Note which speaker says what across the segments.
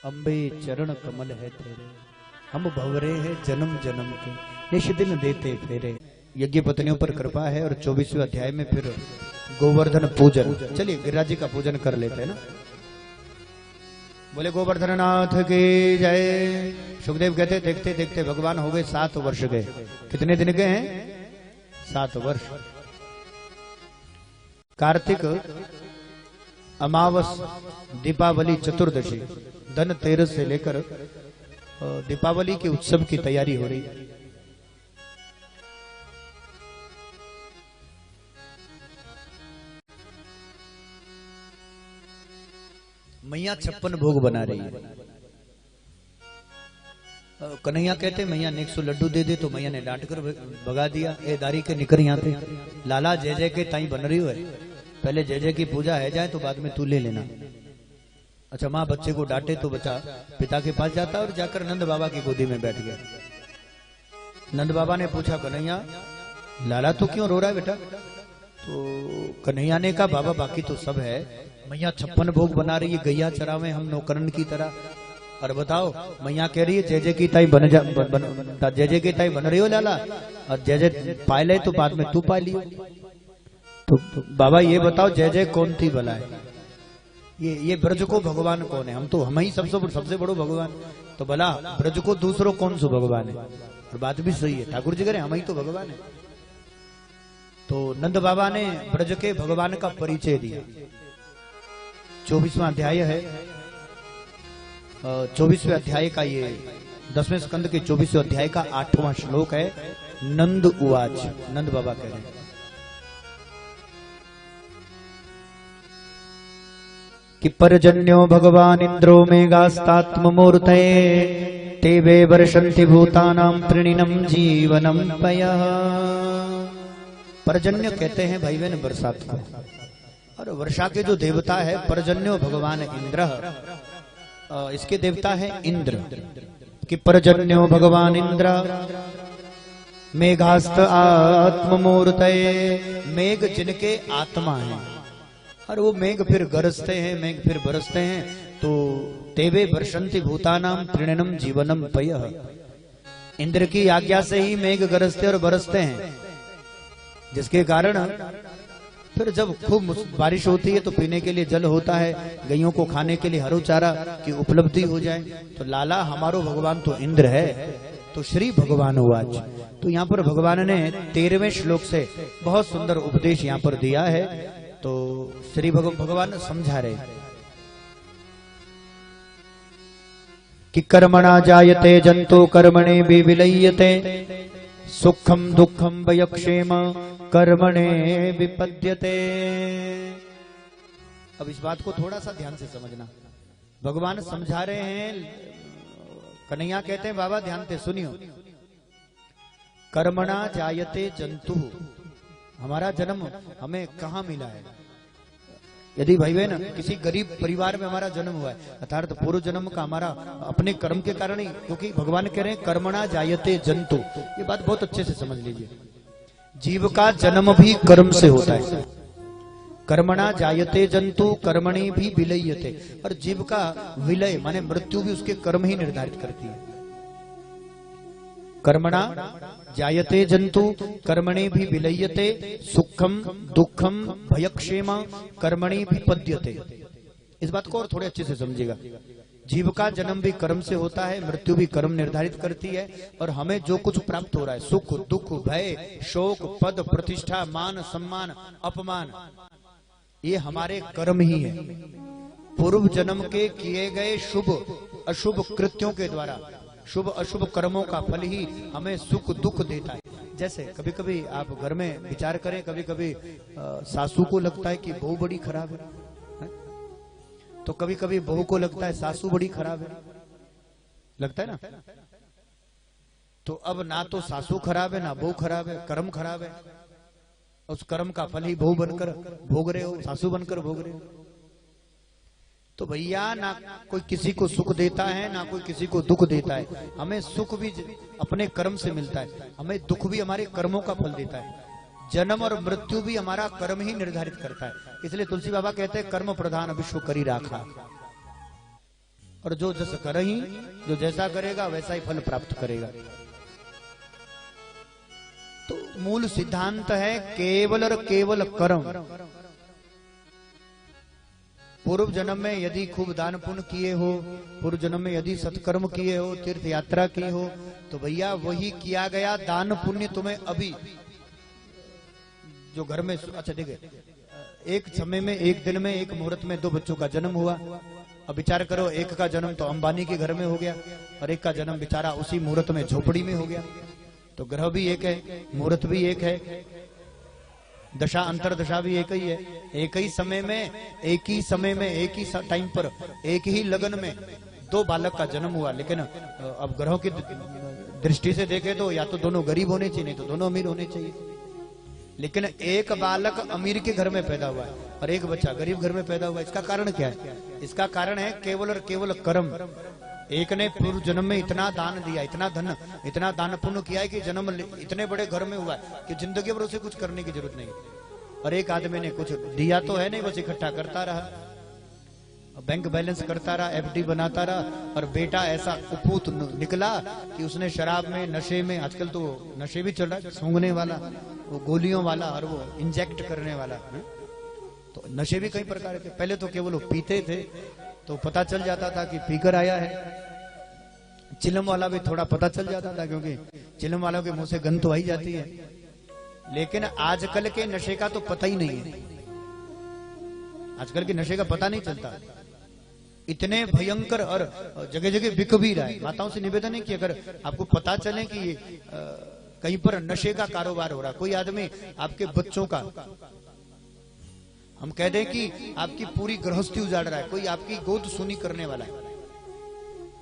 Speaker 1: अम्बे चरण कमल है तेरे, हम भंवरे हैं जन्म जन्म के, निश दिन देते फेरे। यज्ञ पत्नियों पर कृपा है और 24वें अध्याय में फिर गोवर्धन पूजन। चलिए गिरिराज जी का पूजन कर लेते हैं ना। बोले गोवर्धन नाथ की जय। सुखदेव कहते देखते देखते भगवान हो गए 7 वर्ष गए। कितने दिन गए हैं? 7 वर्ष। कार्तिक अमावस, दीपावली, चतुर्दशी, धनतेरस से लेकर दीपावली के उत्सव की तैयारी हो रही है। मैया 56 भोग बना रही है। कन्हैया कहते मैया ने 100 लड्डू दे दे, तो मैया ने डांट कर भगा दिया। ए दारी के निकर यहाँ थे, लाला जय जय के ताई बन रही है, पहले जय जय की पूजा है जाए तो बाद में तू ले लेना। अच्छा, माँ बच्चे को डांटे तो बच्चा पिता के पास जाता और जाकर नंद बाबा की गोदी में बैठ गया। नंद बाबा ने पूछा कन्हैया लाला तू क्यों रो रहा है बेटा? तो कन्हैया ने कहा बाबा बाकी तो सब है, मैया 56 भोग बना रही है, गैया चरावे हम नौकरन की तरह। और बताओ मैया कह रही है जय जय की ताई जय जय की ताई बन रही हो लाला, और जय जय पाए ले तो बाद में तू पा लियो। तो बाबा ये बताओ जय जय कौन थी भला है? ये ब्रज को भगवान कौन है? हम ही सबसे बड़ो भगवान। तो भला ब्रज को दूसरों कौन सो भगवान है? और बात भी सही है, ठाकुर जी कह रहे हम ही तो भगवान है। तो नंद बाबा ने ब्रज के भगवान का परिचय दिया। 24वां अध्याय है। 24वें अध्याय का ये 10वें स्कंद के 24वें अध्याय का 8वां श्लोक है। नंद उवाच, नंद बाबा कह रहे हैं कि परजन्यो भगवान इंद्रो मेघास्तात्म मूर्तये तेवे वर्षन्ति भूतानां त्रिणिनं जीवनं पयः। परजन्य कहते हैं भाई बहन बरसात को, और वर्षा के जो देवता है परजन्यो भगवान इंद्र, इसके देवता है इंद्र। कि परजन्यो भगवान इंद्र मेघास्त आत्ममूर्तये, मेघ जिनके आत्मा है, और वो मेघ फिर गरजते हैं, मेघ फिर बरसते हैं। तो तेवे वर्षन्ति भूतानां त्रिणिनं जीवनं पयः, इंद्र की आज्ञा से ही मेघ गरजते और बरसते हैं, जिसके कारण फिर जब खूब बारिश होती है तो पीने के लिए जल होता है, गैयों को खाने के लिए हरो चारा की उपलब्धि हो जाए। तो लाला हमारो भगवान तो इंद्र है। तो श्री भगवान उवाच, तो यहाँ पर भगवान ने 13वें श्लोक से बहुत सुंदर उपदेश यहाँ पर दिया है। तो श्री भगवान समझा रहे कि कर्मणा जायते जंतु कर्मणे विविलयते, सुखम दुखम वयक्षेम कर्मणे विपद्यते। अब इस बात को थोड़ा सा ध्यान से समझना। भगवान समझा रहे हैं, कन्हैया कहते हैं बाबा ध्यान से सुनियो। कर्मणा जायते जंतु, हमारा जन्म हमें कहाँ मिला है? यदि भाई बहन किसी गरीब परिवार में हमारा जन्म हुआ है, अर्थात पूर्व जन्म का हमारा अपने कर्म के कारण ही, क्योंकि भगवान कह रहे हैं कर्मणा जायते जंतु। ये बात बहुत अच्छे से समझ लीजिए, जीव का जन्म भी कर्म से होता है। कर्मणा जायते जंतु कर्मणि भी विलयते, और जीव का विलय माने मृत्यु भी उसके कर्म ही निर्धारित करती है। कर्मणा जायते जंतु कर्मणि भी विलयते, सुखम दुखम भयक्षेम कर्मणि भी पद्यते। इस बात को और थोड़े अच्छे से समझिएगा। जीव का जन्म भी कर्म से होता है, मृत्यु भी कर्म निर्धारित करती है, और हमें जो कुछ प्राप्त हो रहा है सुख दुख भय शोक पद प्रतिष्ठा मान सम्मान अपमान, ये हमारे कर्म ही है। पूर्व जन्म के किए गए शुभ अशुभ कृत्यों के द्वारा शुभ अशुभ कर्मों का फल ही हमें सुख दुख देता है। जैसे कभी कभी आप घर में विचार करें, कभी कभी सासू को लगता है कि बहू बड़ी खराब है, तो कभी कभी बहू को लगता है सासू बड़ी खराब है, लगता है ना। तो अब ना तो सासू खराब है ना बहू खराब है, कर्म खराब है। उस कर्म का फल ही बहू बनकर भोग रहे हो, सासू बनकर भोग रहे हो। तो भैया ना कोई किसी को सुख देता है ना कोई किसी को दुख देता है। हमें सुख भी अपने कर्म से मिलता है, हमें दुख भी हमारे कर्मों का फल देता है। जन्म और मृत्यु भी हमारा कर्म ही निर्धारित करता है। इसलिए तुलसी बाबा कहते हैं कर्म प्रधान विश्व करी राखा, और जो जस करही, जो जैसा करेगा वैसा ही फल प्राप्त करेगा। तो मूल सिद्धांत है केवल और केवल कर्म। पूर्व जन्म में यदि खूब दान पुण्य किए हो, पूर्व जन्म में यदि सत्कर्म किए हो, तीर्थ यात्रा की हो, तो भैया वही किया गया दान पुण्य तुम्हें अभी जो घर में, अच्छा देखिए, एक समय में, एक दिन में, एक मुहूर्त में 2 बच्चों का जन्म हुआ। अब विचार करो, एक का जन्म तो अंबानी के घर में हो गया और एक का जन्म बेचारा उसी मुहूर्त में झोपड़ी में हो गया। तो ग्रह भी एक है, मुहूर्त भी एक है, दशा अंतरदशा भी एक ही है। एक ही समय में, एक ही समय में, एक ही टाइम पर, एक ही लगन में 2 बालक का जन्म हुआ। लेकिन अब ग्रहों की दृष्टि से देखे तो या तो दोनों गरीब होने चाहिए, नहीं तो दोनों अमीर होने चाहिए। लेकिन एक बालक अमीर के घर में पैदा हुआ है और एक बच्चा गरीब घर में पैदा हुआ है। इसका कारण क्या है? इसका कारण है केवल और केवल कर्म। एक ने पूर्व जन्म में इतना दान दिया, इतना धन, इतना दान पुण्य किया है कि जन्म इतने बड़े घर में हुआ है कि जिंदगी भर उसे कुछ करने की जरूरत नहीं। और एक आदमी ने कुछ दिया तो है नहीं, बस इकट्ठा करता रहा, बैंक बैलेंस करता रहा, एफडी बनाता रहा, और बेटा ऐसा कुपूत निकला कि उसने शराब में, नशे में, आजकल तो नशे भी चल रहा है, सूंघने वाला, वो गोलियों वाला और वो इंजेक्ट करने वाला। तो नशे भी कई प्रकार के। पहले तो केवल वो पीते थे तो पता चल जाता था कि पीकर आया है। चिलम वाला भी थोड़ा पता चल जाता था, क्योंकि चिलम वालों के मुंह से गंध तो आई जाती है। लेकिन आजकल के नशे का तो पता ही नहीं है। आजकल के नशे का पता नहीं चलता, इतने भयंकर, और जगह जगह बिक भी रहा है। माताओं से निवेदन है कि अगर आपको पता चले कि कहीं पर नशे का कारोबार हो रहा, कोई आदमी आपके बच्चों का, हम कह दें कि आपकी पूरी गृहस्थी उजाड़ रहा है, कोई आपकी गोद सुनी करने वाला है,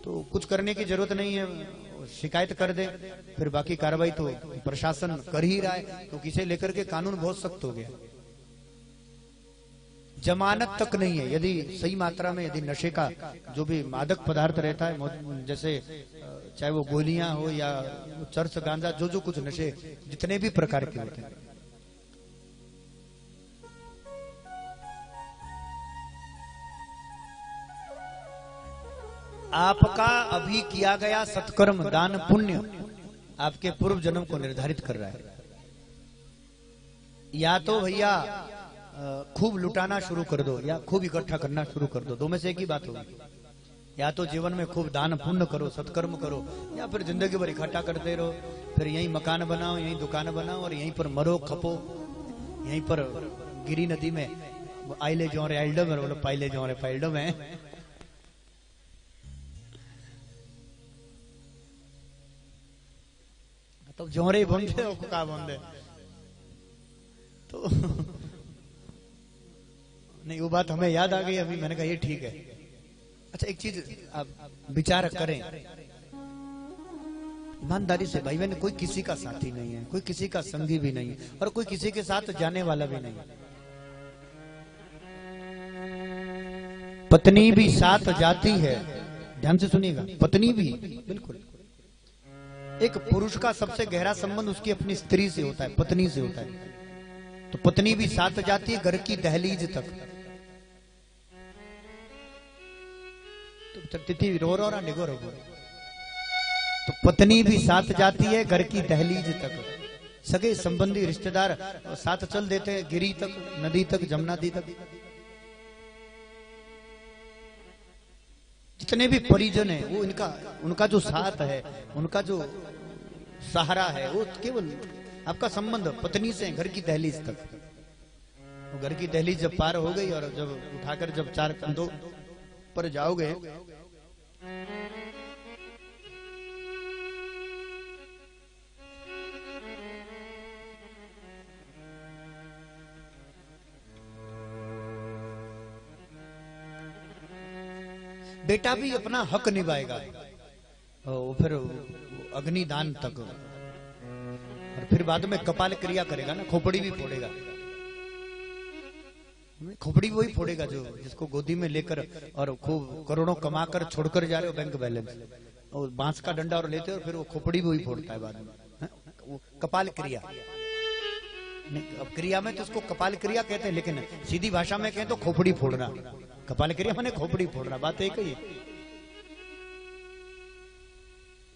Speaker 1: तो कुछ करने की जरूरत नहीं है, शिकायत कर दे, फिर बाकी कार्रवाई तो प्रशासन कर ही रहा है। तो किसे लेकर के कानून बहुत सख्त हो गया, जमानत तक नहीं है। यदि सही मात्रा में, यदि नशे का जो भी मादक पदार्थ रहता है, जैसे चाहे वो गोलियां हो या चरस, गांजा, जो कुछ नशे जितने भी प्रकार के होते हैं, आपका अभी किया गया सत्कर्म, दान, पुण्य आपके पूर्व जन्म को निर्धारित कर रहा है। या तो भैया खूब लुटाना शुरू कर दो या खूब इकट्ठा करना शुरू कर दो, 2 में से एक ही बात होगी। या तो जीवन में खूब दान पुण्य करो, सत्कर्म करो, या फिर जिंदगी भर इकट्ठा करते रहो, फिर यहीं मकान बनाओ, यहीं दुकान बनाओ और यहीं पर मरो खपो। यहीं पर गिरी नदी में आइले जो रे आइल्डम है, बोलो पाइले जो रे पाइल्डम है। तो जोरे बंदे हो का बंदे तो नहीं, वो बात हमें याद आ गई अभी, मैंने कहा ये ठीक है। अच्छा, एक चीज आप विचार करें ईमानदारी से, भाई बहन, कोई किसी का साथी नहीं है, कोई किसी का संगी भी नहीं है, और कोई किसी के साथ जाने वाला भी नहीं। पत्नी भी साथ जाती है, ध्यान से सुनिएगा, पत्नी भी, बिल्कुल। एक पुरुष का सबसे गहरा संबंध उसकी अपनी स्त्री से होता है, पत्नी से होता है। तो पत्नी भी साथ जाती है घर की दहलीज तक। तो तिथि रो रहा निगो रो, तो पत्नी भी साथ जाती है घर की दहलीज तक। सगे संबंधी रिश्तेदार साथ चल देते हैं गिरी तक, नदी तक, जमुना नदी तक। जितने भी परिजन है वो उनका जो साथ है, उनका जो सहारा है, वो केवल आपका संबंध पत्नी से घर की दहलीज तक। वो घर की दहलीज जब पार हो गई और जब उठाकर जब 4 कंधों पर जाओगे, बेटा भी अपना हक निभाएगा, और फिर अग्निदान तक, और फिर बाद में कपाल क्रिया करेगा ना, खोपड़ी भी फोड़ेगा। खोपड़ी वही फोड़ेगा जो जिसको गोदी में लेकर और खूब करोड़ों कमाकर छोड़कर जा रहे हो बैंक बैलेंस, और बांस का डंडा और लेते हो, और फिर वो खोपड़ी भी वही फोड़ता है बाद में। वो कपाल क्रिया। नहीं, अब क्रिया में तो उसको कपाल क्रिया कहते हैं, लेकिन सीधी भाषा में कहें तो खोपड़ी फोड़ना। कपाल क्रिया माने खोपड़ी फोड़ना, बात एक ही है।